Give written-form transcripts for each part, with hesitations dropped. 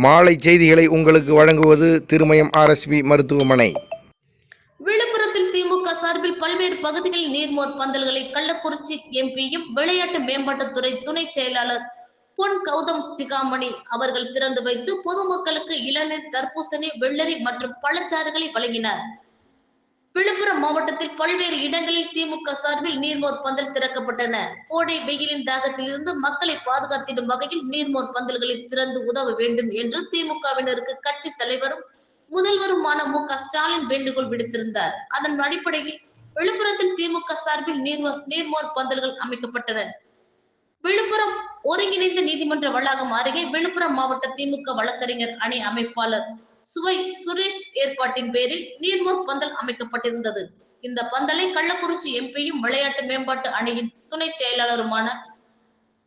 மாலை செய்திகளை உங்களுக்கு வழங்குவது திருமயம் ஆர்எஸ்பி மருத்துவமனை. விழுப்புரத்தில் திமுக சார்பில் பல்வேறு பகுதிகளில் நீர்மோர் பந்தல்களை கள்ளக்குறிச்சி எம்பியும் விளையாட்டு மேம்பாட்டுத்துறை துணை செயலாளர் பொன் கௌதம் சிகாமணி அவர்கள் திறந்து வைத்து பொதுமக்களுக்கு இளநீர், தர்பூசணி, வெள்ளரி மற்றும் பழச்சாறுகளை வழங்கினார். விழுப்புரம் மாவட்டத்தில் பல்வேறு இடங்களில் திமுக சார்பில் நீர்மோர் பந்தல் திறக்கப்பட்டன. கோடை வெயிலின் தாகத்திலிருந்து மக்களை பாதுகாத்திடும் வகையில் நீர்மோர் பந்தல்களை திறந்து உதவ வேண்டும் என்று திமுகவினருக்கு கட்சி தலைவரும் முதல்வருமான மு.க.ஸ்டாலின் வேண்டுகோள் விடுத்திருந்தார். அதன் அடிப்படையில் விழுப்புரத்தில் திமுக சார்பில் நீர்மோர் பந்தல்கள் அமைக்கப்பட்டன. விழுப்புரம் ஒருங்கிணைந்த நீதிமன்ற வளாகம் அருகே விழுப்புரம் மாவட்ட திமுக வழக்கறிஞர் அணி அமைப்பாளர் சுரேஷ் ஏற்பாட்டின் பேரில் நீர்மோர் பந்தல் அமைக்கப்பட்டிருந்தது. இந்த பந்தலை கள்ளக்குறிச்சி எம்பியும் விளையாட்டு மேம்பாட்டு அணியின் துணை செயலாளருமான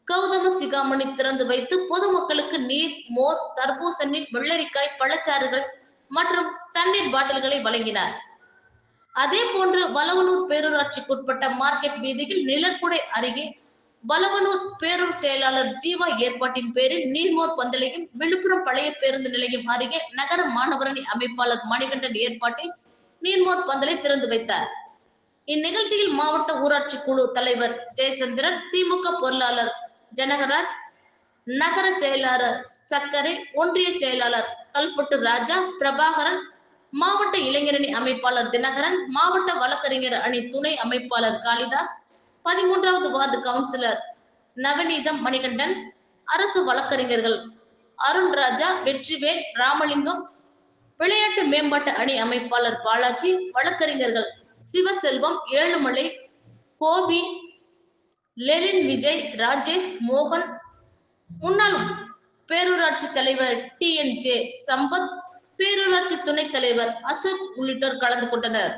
கௌதம சிகாமணி திறந்து வைத்து பொதுமக்களுக்கு நீர், மோர், தர்பூசணி, வெள்ளரிக்காய், பழச்சாறுகள் மற்றும் தண்ணீர் பாட்டில்களை வழங்கினார். அதே போன்று வளவனூர் பேரூராட்சிக்குட்பட்ட மார்க்கெட் வீதியில் நிழற்குடை அருகே வளவனூர் பேரூர் செயலாளர் ஜீவா ஏற்பாட்டின் பேரில் நீர்மோர் பந்தலையும், விழுப்புரம் பழைய பேருந்து நிலையம் அருகே நகர மாணவரணி அமைப்பாளர் மணிகண்டன் ஏற்பாட்டில் நீர்மோர் பந்தலை திறந்து வைத்தார். இந்நிகழ்ச்சியில் மாவட்ட ஊராட்சி குழு தலைவர் ஜெயச்சந்திரன், திமுக பொருளாளர் ஜனகராஜ், நகர செயலாளர் சக்கரை, ஒன்றிய செயலாளர் கல்பட்டு ராஜா, பிரபாகரன், மாவட்ட இளைஞரணி அமைப்பாளர் தினகரன், மாவட்ட வழக்கறிஞர் அணி துணை அமைப்பாளர் காளிதாஸ், 13வது வார்டு கவுன்சிலர் நவநீதம் மணிகண்டன், அரசு வழக்கறிஞர்கள் அருண்ராஜா, வெற்றிவேல், ராமலிங்கம், விளையாட்டு மேம்பாட்டு அணி அமைப்பாளர் பாலாஜி, வழக்கறிஞர்கள் சிவசெல்வம், ஏழுமலை, கோபி, லெனின், விஜய், ராஜேஷ், மோகன், முன்னாள் பேரூராட்சி தலைவர் TNJ சம்பத், பேரூராட்சி துணைத் தலைவர் அசோக் உள்ளிட்டோர் கலந்து கொண்டனர்.